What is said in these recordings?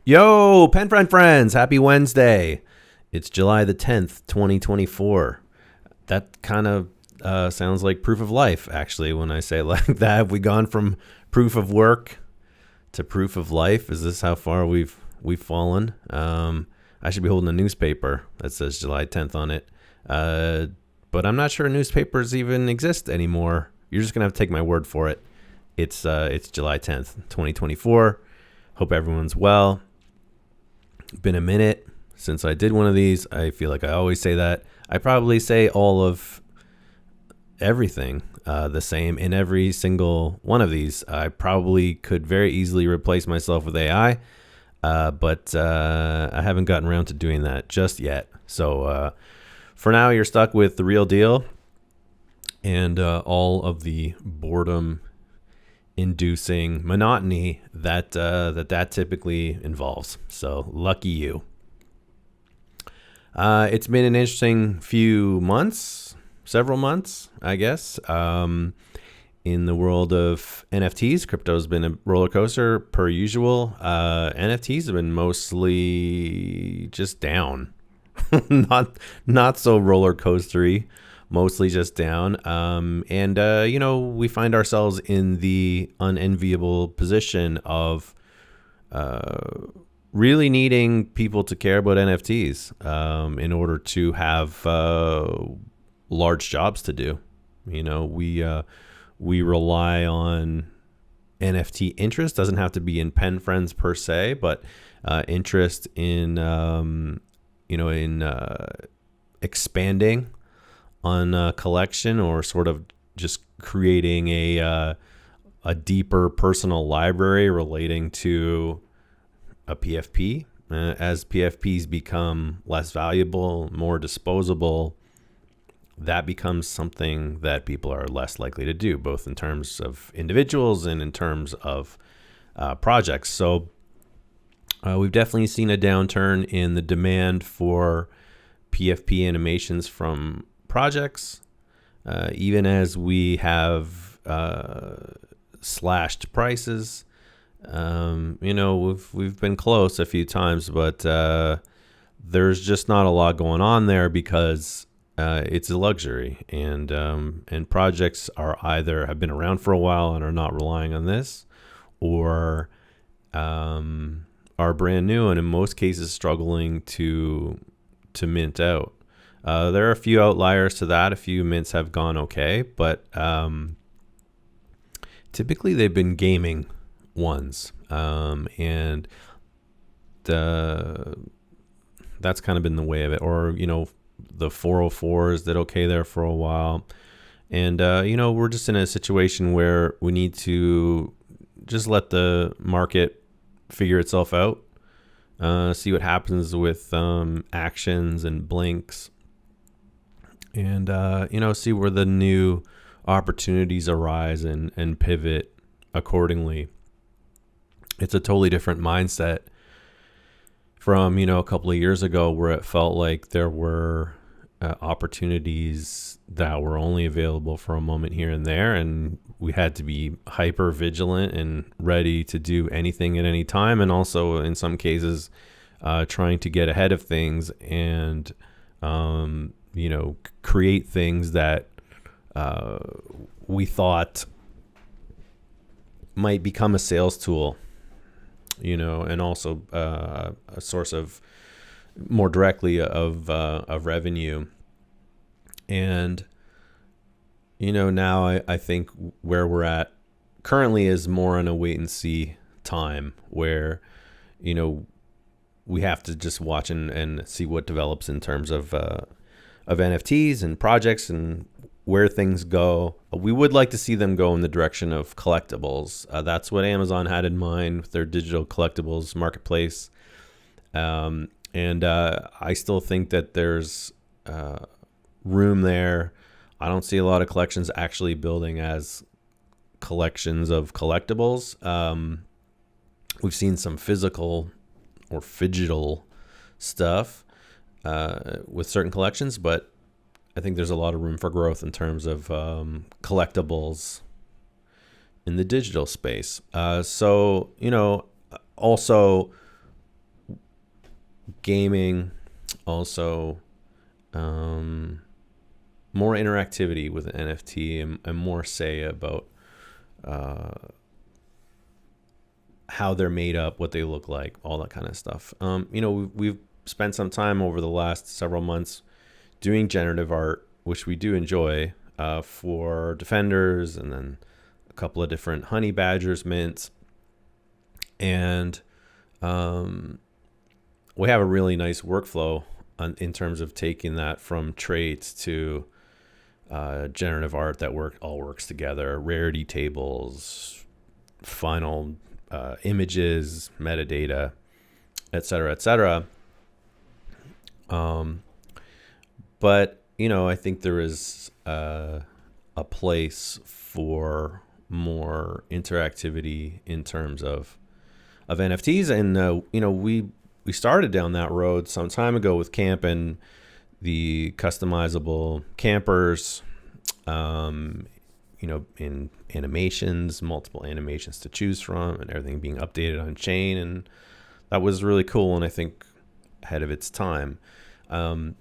Yo, pen friends, happy Wednesday. It's July the 10th, 2024. That kind of sounds like proof of life, actually, when I say it like that. Have we gone from proof of work to proof of life? Is this how far we've fallen? I should be holding a newspaper that says July 10th on it. But I'm not sure newspapers even exist anymore. You're just going to have to take my word for it. It's July 10th, 2024. Hope everyone's well. Been a minute since I did one of these. I feel like I always say that. I probably say all of everything the same in every single one of these. I probably could very easily replace myself with AI, but I haven't gotten around to doing that just yet. So for now, you're stuck with the real deal and all of the boredom inducing monotony that typically involves. So lucky you. It's been an interesting few months, several months, I guess. In the world of NFTs, crypto's been a roller coaster per usual. NFTs have been mostly just down, not so roller coastery. Mostly just down. We find ourselves in the unenviable position of really needing people to care about NFTs in order to have large jobs to do. We rely on NFT interest. Doesn't have to be in pen friends per se, but interest in expanding on a collection, or sort of just creating a deeper personal library relating to a PFP. As PFPs become less valuable, more disposable, that becomes something that people are less likely to do, both in terms of individuals and in terms of projects. So we've definitely seen a downturn in the demand for PFP animations from projects, even as we have slashed prices. We've been close a few times, but there's just not a lot going on there because it's a luxury, and projects are either have been around for a while and are not relying on this, or are brand new and in most cases struggling to mint out. There are a few outliers to that. A few mints have gone okay, but typically they've been gaming ones, and that's kind of been the way of it. Or the 404s did okay there for a while, and we're just in a situation where we need to just let the market figure itself out, see what happens with actions and blinks. And, see where the new opportunities arise and pivot accordingly. It's a totally different mindset from, a couple of years ago, where it felt like there were opportunities that were only available for a moment here and there. And we had to be hyper vigilant and ready to do anything at any time. And also in some cases, trying to get ahead of things and, create things that we thought might become a sales tool, and also a source of more directly of revenue. And, now I think where we're at currently is more in a wait and see time where, we have to just watch and see what develops in terms of NFTs and projects and where things go. We would like to see them go in the direction of collectibles. That's what Amazon had in mind with their digital collectibles marketplace. And I still think that there's room there. I don't see a lot of collections actually building as collections of collectibles. We've seen some physical or phygital stuff with certain collections, but I think there's a lot of room for growth in terms of collectibles in the digital space. Also, gaming, also more interactivity with an NFT, and more say about how they're made up, what they look like, all that kind of stuff. We've spent some time over the last several months doing generative art, which we do enjoy, for Defenders, and then a couple of different Honey Badgers mints. And we have a really nice workflow in terms of taking that from traits to generative art that all works together, rarity tables, final images, metadata, et cetera, et cetera. But, I think there is a place for more interactivity in terms of NFTs. And, we started down that road some time ago with Camp and the customizable campers, in animations, multiple animations to choose from, and everything being updated on chain. And that was really cool, and I think ahead of its time. And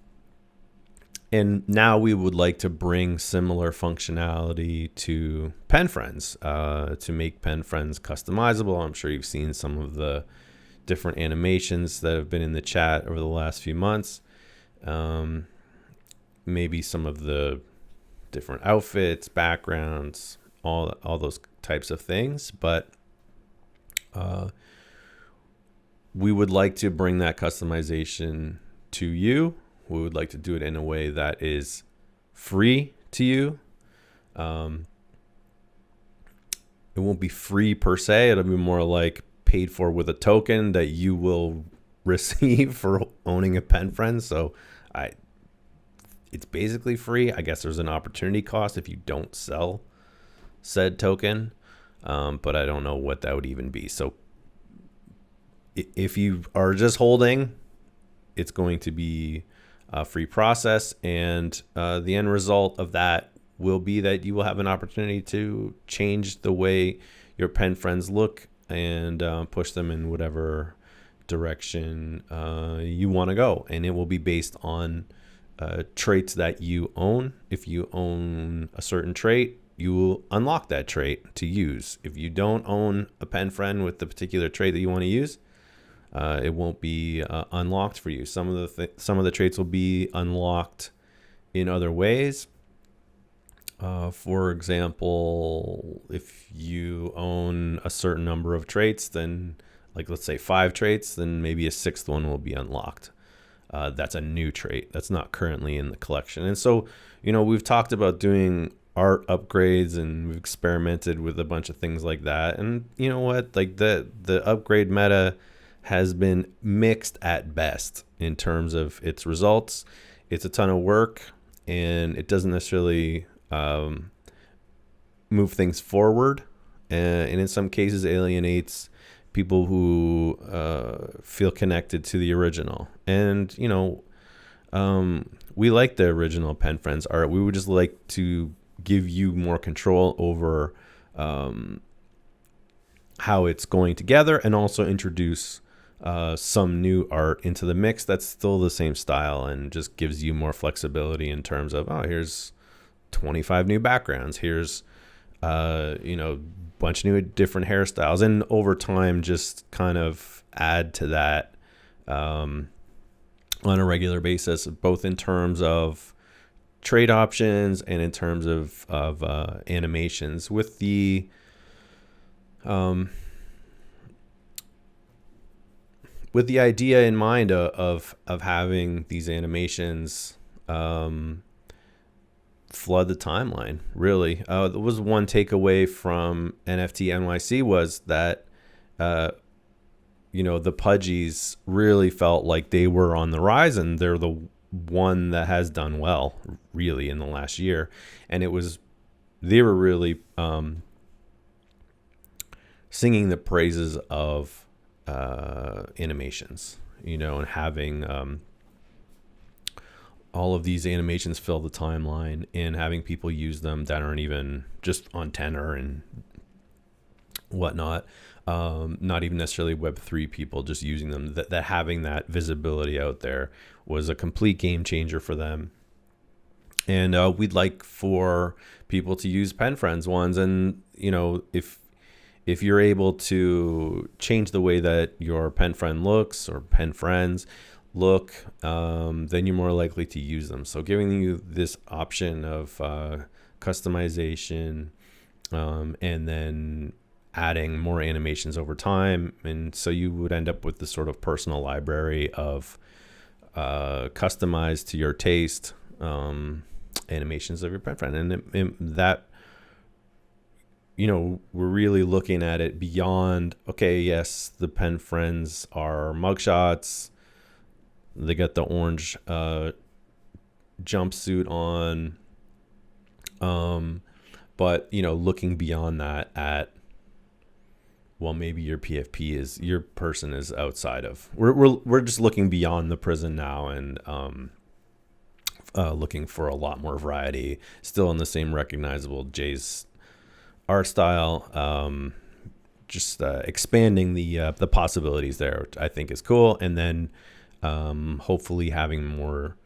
now we would like to bring similar functionality to PenFriends, to make PenFriends customizable. I'm sure you've seen some of the different animations that have been in the chat over the last few months. Maybe some of the different outfits, backgrounds, all those types of things. But we would like to bring that customization to you. We would like to do it in a way that is free to you. It won't be free per se. It'll be more like paid for with a token that you will receive for owning a PenFriend. So it's basically free. I guess there's an opportunity cost if you don't sell said token, but I don't know what that would even be. So if you are just holding, it's going to be a free process, and the end result of that will be that you will have an opportunity to change the way your PenFriends look and push them in whatever direction you want to go. And it will be based on traits that you own. If you own a certain trait, you will unlock that trait to use. If you don't own a PenFriend with the particular trait that you want to use, it won't be unlocked for you. Some of the traits will be unlocked in other ways. For example, if you own a certain number of traits, then like let's say 5 traits, then maybe a 6th one will be unlocked. That's a new trait that's not currently in the collection. And so, we've talked about doing art upgrades, and we've experimented with a bunch of things like that. And you know what? Like the upgrade meta has been mixed at best in terms of its results. It's a ton of work, and it doesn't necessarily move things forward, and in some cases alienates people who feel connected to the original. And we like the original PenFriends art. We would just like to give you more control over how it's going together, and also introduce some new art into the mix that's still the same style, and just gives you more flexibility in terms of, here's 25 new backgrounds, here's bunch of new different hairstyles, and over time just kind of add to that on a regular basis, both in terms of trade options and in terms of animations, with the idea in mind of having these animations flood the timeline, really. There was one takeaway from NFT NYC was that, the Pudgies really felt like they were on the rise, and they're the one that has done well, really, in the last year. And they were really singing the praises of animations, and having all of these animations fill the timeline, and having people use them that aren't even just on tenor and whatnot. Not even necessarily Web3 people, just using them. That having that visibility out there was a complete game changer for them. And we'd like for people to use PenFriends ones. And, if you're able to change the way that your PenFriend looks or PenFriends look, then you're more likely to use them. So giving you this option of customization, and then adding more animations over time. And so you would end up with this sort of personal library of customized to your taste animations of your PenFriend. And that, we're really looking at it beyond, okay, yes, the PenFriends are mugshots. They got the orange jumpsuit on. But, looking beyond that at, well, maybe your person is outside of, we're just looking beyond the prison now, and looking for a lot more variety, still in the same recognizable Jay's art style, just expanding the possibilities there, which I think is cool. And then hopefully having more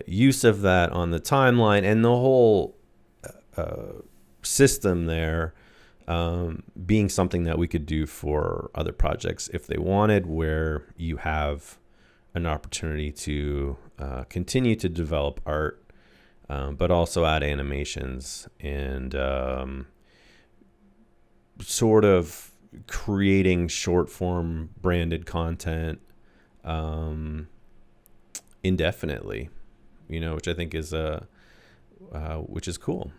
use of that on the timeline, and the whole system there being something that we could do for other projects if they wanted, where you have an opportunity to continue to develop art, but also add animations, and sort of creating short form branded content indefinitely, which I think is which is cool.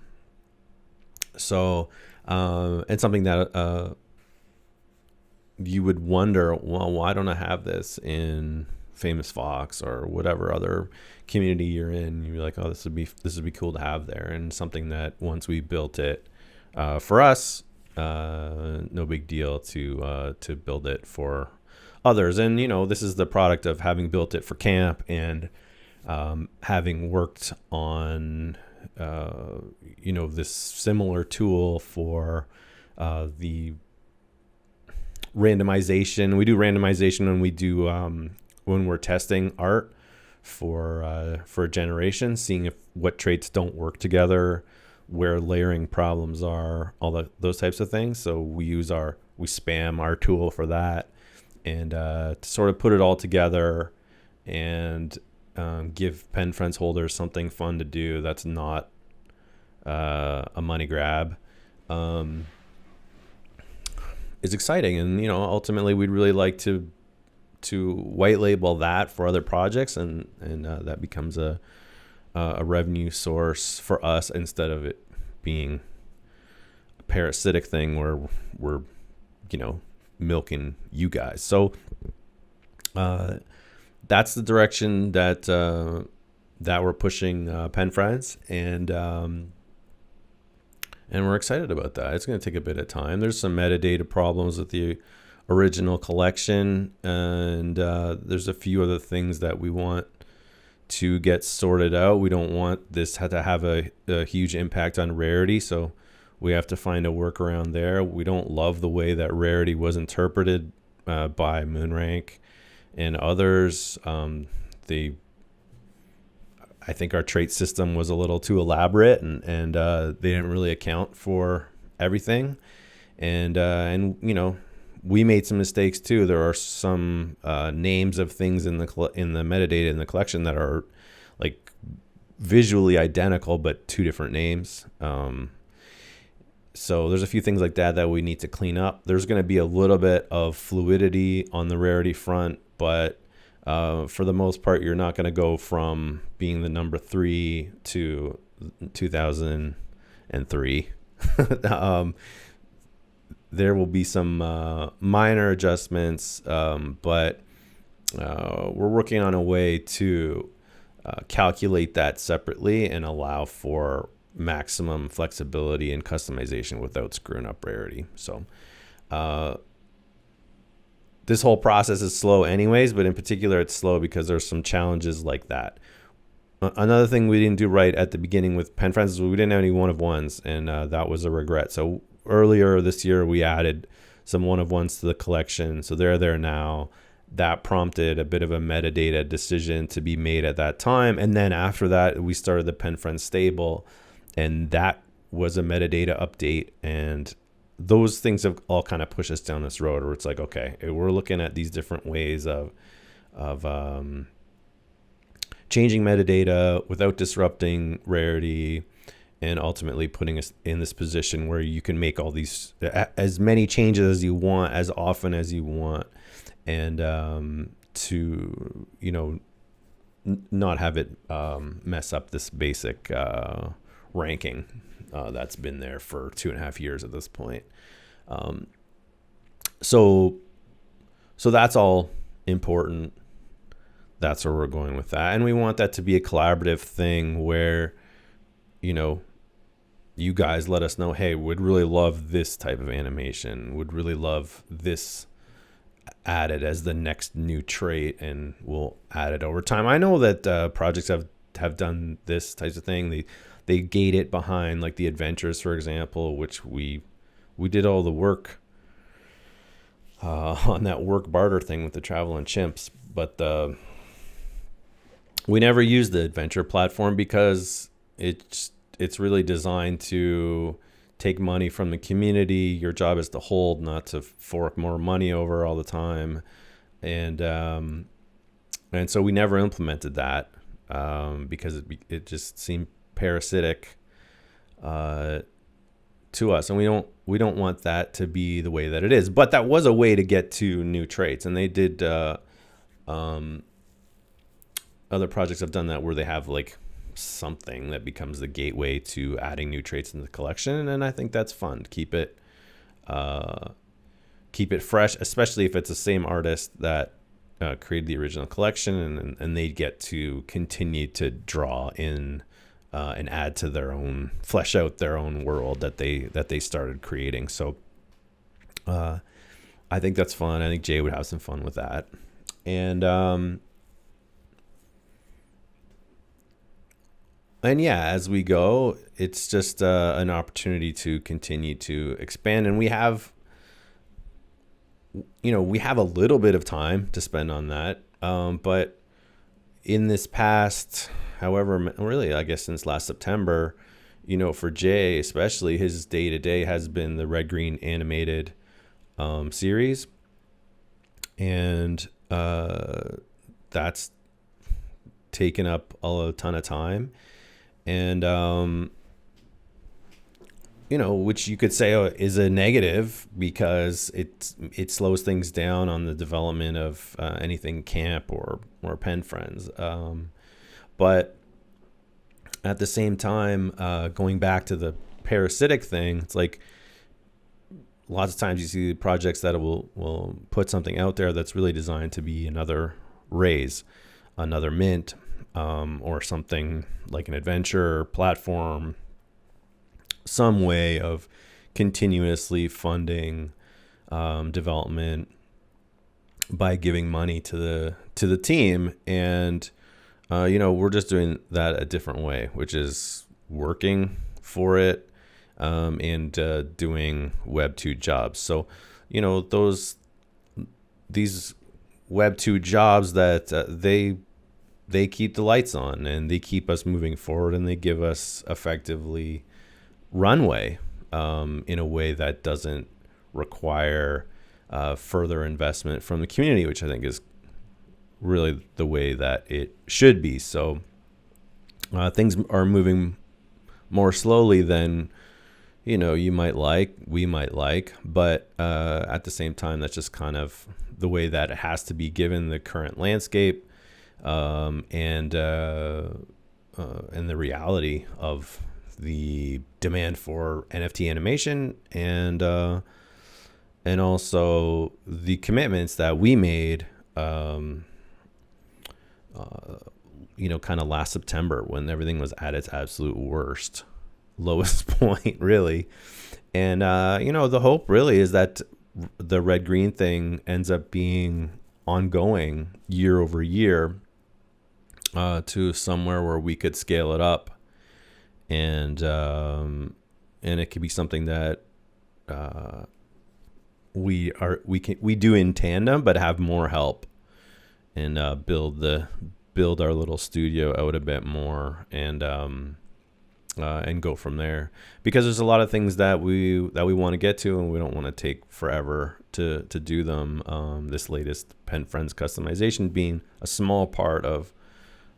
So and something that you would wonder, well, why don't I have this in Famous Fox or whatever other community you're in? You're like, oh, this would be cool to have there. And something that once we built it for us, no big deal to build it for others. And this is the product of having built it for camp, and having worked on this similar tool for the randomization. We do randomization when we do when we're testing art for a generation, seeing what traits don't work together, where layering problems are, those types of things. So we spam our tool for that, and to sort of put it all together and give PenFriends holders something fun to do that's not a money grab. Is exciting. And ultimately we'd really like to white label that for other projects, and that becomes a revenue source for us, instead of it being a parasitic thing where we're milking you guys. So that's the direction that we're pushing PenFriends, and we're excited about that. It's going to take a bit of time. There's some metadata problems with the original collection, and there's a few other things that we want to get sorted out. We don't want this to have a huge impact on rarity, so we have to find a workaround there. We don't love the way that rarity was interpreted by Moonrank and others. I think our trait system was a little too elaborate, and they didn't really account for everything. And we made some mistakes too. There are some names of things in the metadata in the collection that are like visually identical, but two different names. So there's a few things like that we need to clean up. There's going to be a little bit of fluidity on the rarity front, but for the most part, you're not going to go from being the number 3 to 2003. There will be some minor adjustments, but we're working on a way to calculate that separately and allow for maximum flexibility and customization without screwing up rarity. So this whole process is slow anyways, but in particular it's slow because there's some challenges like that. Another thing we didn't do right at the beginning with PenFriends is we didn't have any one-of-ones, and that was a regret. So earlier this year we added some one-of-ones to the collection. So they're there now. That prompted a bit of a metadata decision to be made at that time. And then after that, we started the PenFriends stable, and that was a metadata update. And those things have all kind of pushed us down this road where it's like, okay, we're looking at these different ways of changing metadata without disrupting rarity, and ultimately putting us in this position where you can make all these, as many changes as you want, as often as you want, and to, not have it mess up this basic ranking that's been there for 2.5 years at this point. So that's all important. That's where we're going with that. And we want that to be a collaborative thing where, you guys let us know, hey, would really love this type of animation, would really love this added as the next new trait, and we'll add it over time. I know that projects have done this type of thing. They gate it behind, like the adventures, for example, which we did all the work on that work barter thing with the travel and chimps, but we never used the adventure platform because it's really designed to take money from the community. Your job is to hold, not to fork more money over all the time. And so we never implemented that because it just seemed parasitic to us, and we don't want that to be the way that it is. But that was a way to get to new traits, and they did. Other projects have done that where they have like something that becomes the gateway to adding new traits in the collection, and I think that's fun. Keep it fresh, especially if it's the same artist that created the original collection, and they get to continue to draw in and add to their own, flesh out their own world that they started creating. So I think that's fun. I think Jay would have some fun with that, and yeah, as we go, it's just an opportunity to continue to expand. And we have a little bit of time to spend on that. But in this past, however, really, I guess since last September, for Jay especially, his day-to-day has been the Red Green animated series. And that's taken up a ton of time. And, which you could say is a negative because it slows things down on the development of anything camp or PenFriends. But at the same time, going back to the parasitic thing, it's like lots of times you see projects that will put something out there that's really designed to be another Raise, another Mint, or something like an adventure platform, some way of continuously funding development by giving money to the team. And we're just doing that a different way, which is working for it and doing Web 2 jobs. So these Web 2 jobs that they keep the lights on, and they keep us moving forward, and they give us effectively runway in a way that doesn't require further investment from the community, which I think is really the way that it should be. So things are moving more slowly than you might like, we might like, but at the same time, that's just kind of the way that it has to be given the current landscape. And the reality of the demand for NFT animation, and also the commitments that we made, kind of last September when everything was at its absolute worst, lowest point, really. And, the hope really is that the Red Green thing ends up being ongoing year over year, to somewhere where we could scale it up, and it could be something that we do in tandem, but have more help and build our little studio out a bit more and go from there, because there's a lot of things that we want to get to, and we don't want to take forever to do them. This latest Pen Friends customization being a small part of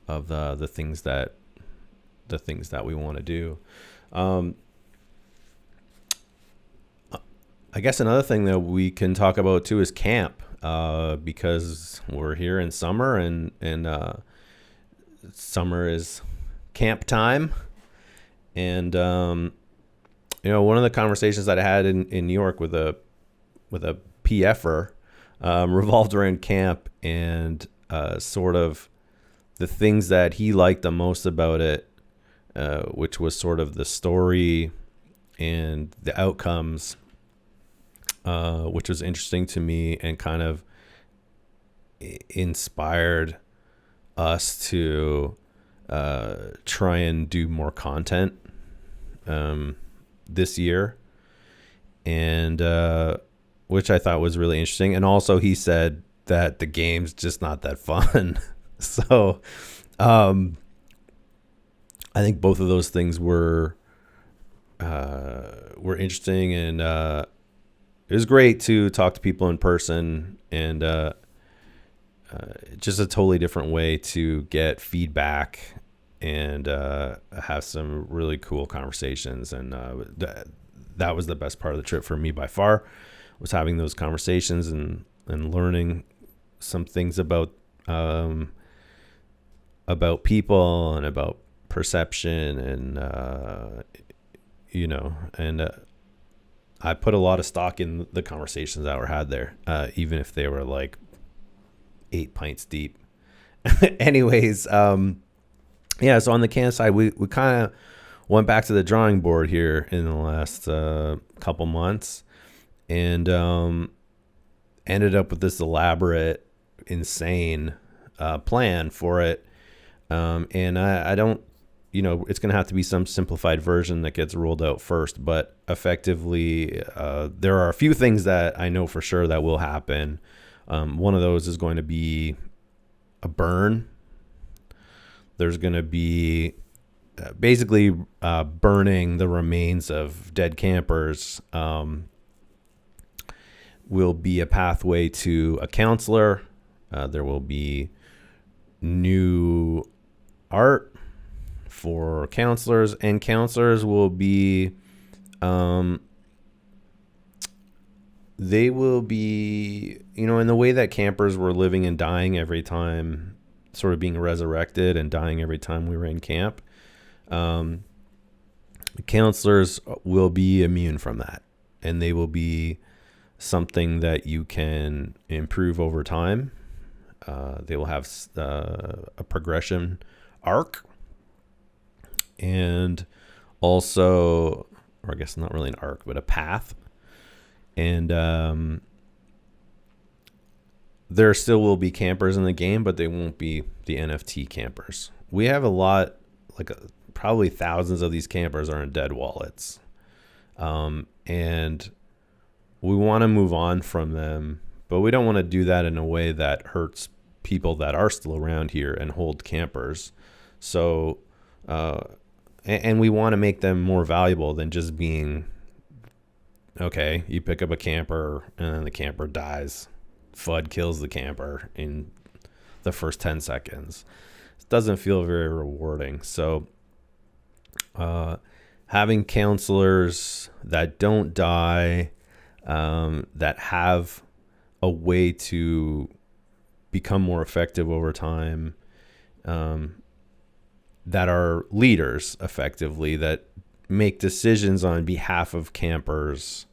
the things that we want to do. I guess another thing that we can talk about too is camp, because we're here in summer, and summer is camp time. And one of the conversations that I had in New York with a PFer revolved around camp, and sort of the things that he liked the most about it, which was sort of the story and the outcomes, which was interesting to me and kind of inspired us to try and do more content this year, and which I thought was really interesting. And also he said that the game's just not that fun. So I think both of those things were interesting, and it was great to talk to people in person, and just a totally different way to get feedback and have some really cool conversations. And that was the best part of the trip for me by far, was having those conversations and learning some things about people and about perception, and I put a lot of stock in the conversations that were had there, even if they were like 8 pints deep. Anyways, yeah, so on the can side, we kind of went back to the drawing board here in the last couple months, and ended up with this elaborate, insane plan for it. And I don't, it's going to have to be some simplified version that gets rolled out first. But effectively, there are a few things that I know for sure that will happen. One of those is going to be a burn. There's going to be basically burning the remains of dead campers. Will be a pathway to a counselor. There will be new art for counselors, and counselors will be they will be, in the way that campers were living and dying every time, sort of being resurrected and dying every time we were in camp. Counselors will be immune from that, and they will be something that you can improve over time. They will have a progression arc, and also, or I guess not really an arc, but a path. And there still will be campers in the game, but they won't be the NFT campers. We have a lot, probably thousands of these campers are in dead wallets. And we want to move on from them, but we don't want to do that in a way that hurts people that are still around here and hold campers. So, and we want to make them more valuable than just being, okay, you pick up a camper and then the camper dies. FUD kills the camper in the first 10 seconds. It doesn't feel very rewarding. So, having counselors that don't die, that have a way to become more effective over time, that are leaders effectively, that make decisions on behalf of campers,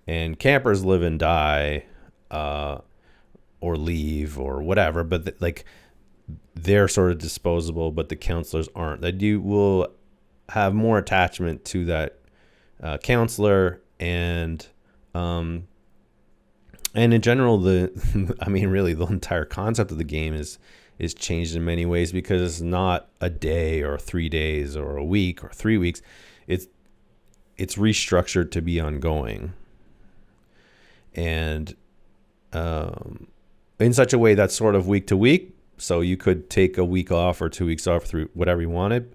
and campers live and die, or leave or whatever, but they're sort of disposable, but the counselors aren't. That you will have more attachment to that counselor, and in general, really the entire concept of the game is changed in many ways, because it's not a day or 3 days or a week or 3 weeks. It's restructured to be ongoing. and in such a way that's sort of week to week. So you could take a week off or 2 weeks off through whatever you wanted.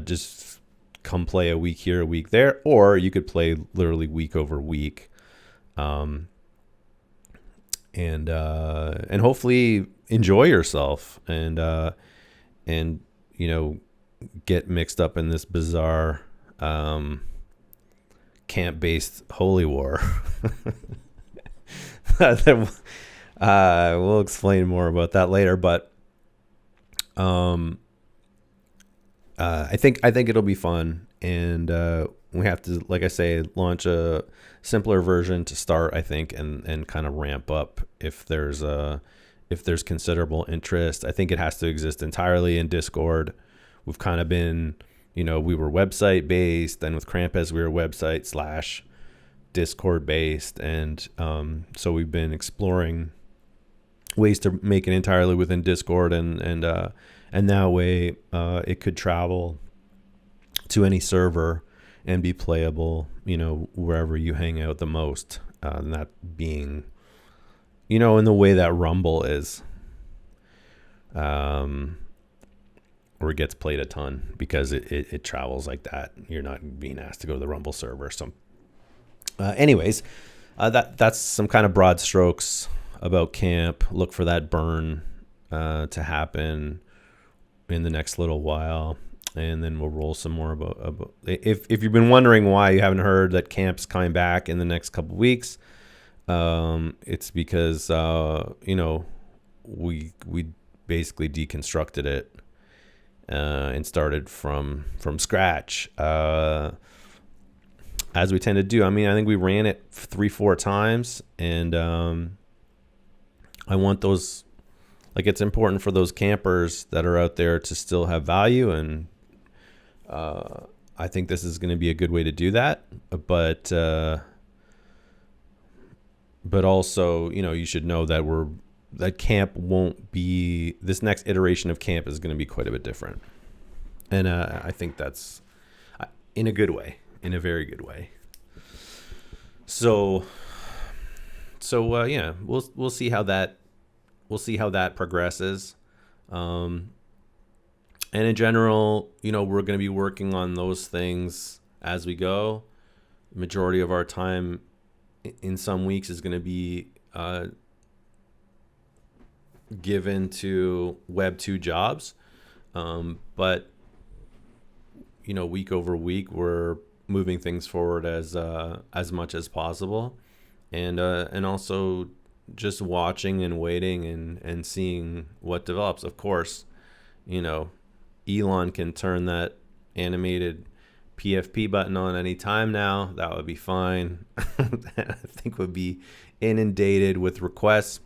Just come play a week here, a week there, or you could play literally week over week. And hopefully enjoy yourself and get mixed up in this bizarre camp-based holy war. We'll explain more about that later, but I think it'll be fun, and we have to, like I say, launch a simpler version to start, I think, and kind of ramp up if there's considerable interest. I think it has to exist entirely in Discord. We've kind of been, we were website based, then with Krampus we were website / Discord based, and so we've been exploring ways to make it entirely within Discord, and that way it could travel to any server and be playable, wherever you hang out the most, and that being, in the way that Rumble is, or it gets played a ton because it travels like that. You're not being asked to go to the Rumble server. So anyways, that's some kind of broad strokes about camp. Look for that burn to happen in the next little while, and then we'll roll some more about if you've been wondering why you haven't heard that camp's coming back in the next couple of weeks, it's because we basically deconstructed it and started from scratch, as we tend to do. I mean, I think we ran it 3-4 times, and I want those, like, it's important for those campers that are out there to still have value, and I think this is going to be a good way to do that. But also, you should know that camp won't be, this next iteration of camp is going to be quite a bit different, and I think that's in a good way, in a very good way. So yeah, we'll see how that progresses. And in general, we're going to be working on those things as we go. Majority of our time in some weeks is going to be given to Web 2 jobs. But week over week, we're moving things forward as much as possible, and also just watching and waiting and seeing what develops. Of course, Elon can turn that animated PFP button on any time now. That would be fine. I think we'd be inundated with requests.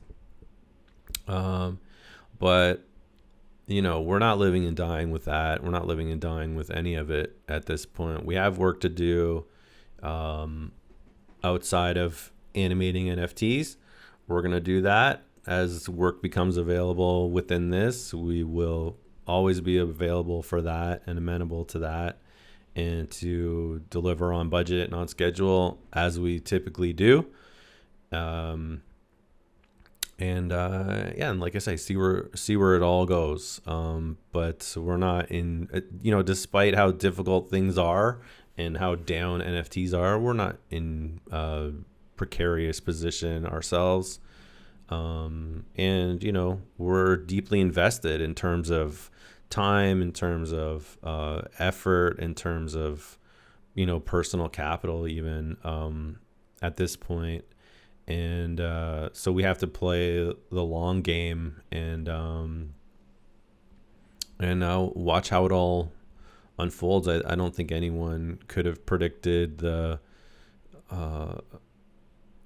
But we're not living and dying with that. We're not living and dying with any of it at this point. We have work to do outside of animating NFTs. We're going to do that as work becomes available within this. We will always be available for that and amenable to that, and to deliver on budget and on schedule as we typically do. And like I say, see where it all goes. But we're not in, despite how difficult things are and how down NFTs are, we're not in a precarious position ourselves. And we're deeply invested in terms of time, in terms of effort, in terms of personal capital, even at this point. And so we have to play the long game, and watch how it all unfolds. I don't think anyone could have predicted the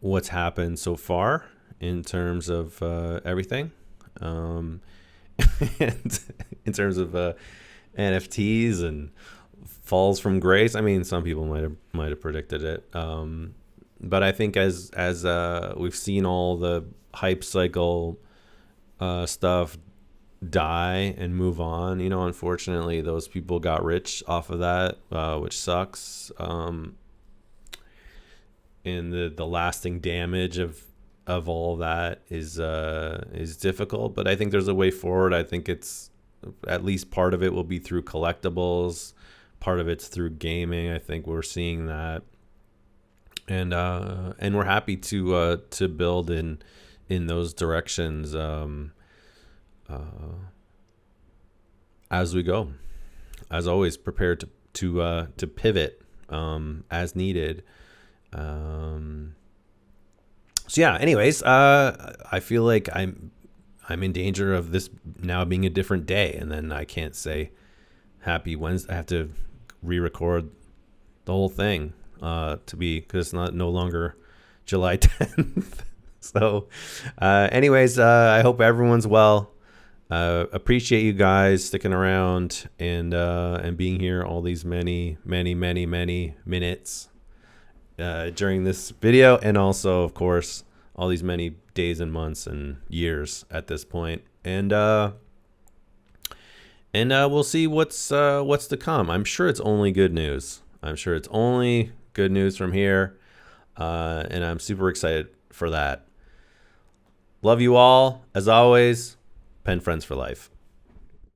what's happened so far in terms of everything, and in terms of NFTs and falls from grace. I mean, some people might have predicted it, but I think as we've seen all the hype cycle stuff die and move on, unfortunately those people got rich off of that, which sucks. and the lasting damage of all of that is difficult. But I think there's a way forward. I think it's at least part of it will be through collectibles, part of it's through gaming. I think we're seeing that, and we're happy to build in those directions as we go. As always, prepared to pivot as needed. So yeah. Anyways, I feel like I'm in danger of this now being a different day, and then I can't say Happy Wednesday. I have to re-record the whole thing because it's no longer July 10th. So, anyways, I hope everyone's well. Appreciate you guys sticking around and being here all these many minutes during this video, and also, of course, all these many days and months and years at this point. And we'll see what's to come. I'm sure it's only good news. I'm sure it's only good news from here, and I'm super excited for that. Love you all, as always. Pen Friends for life.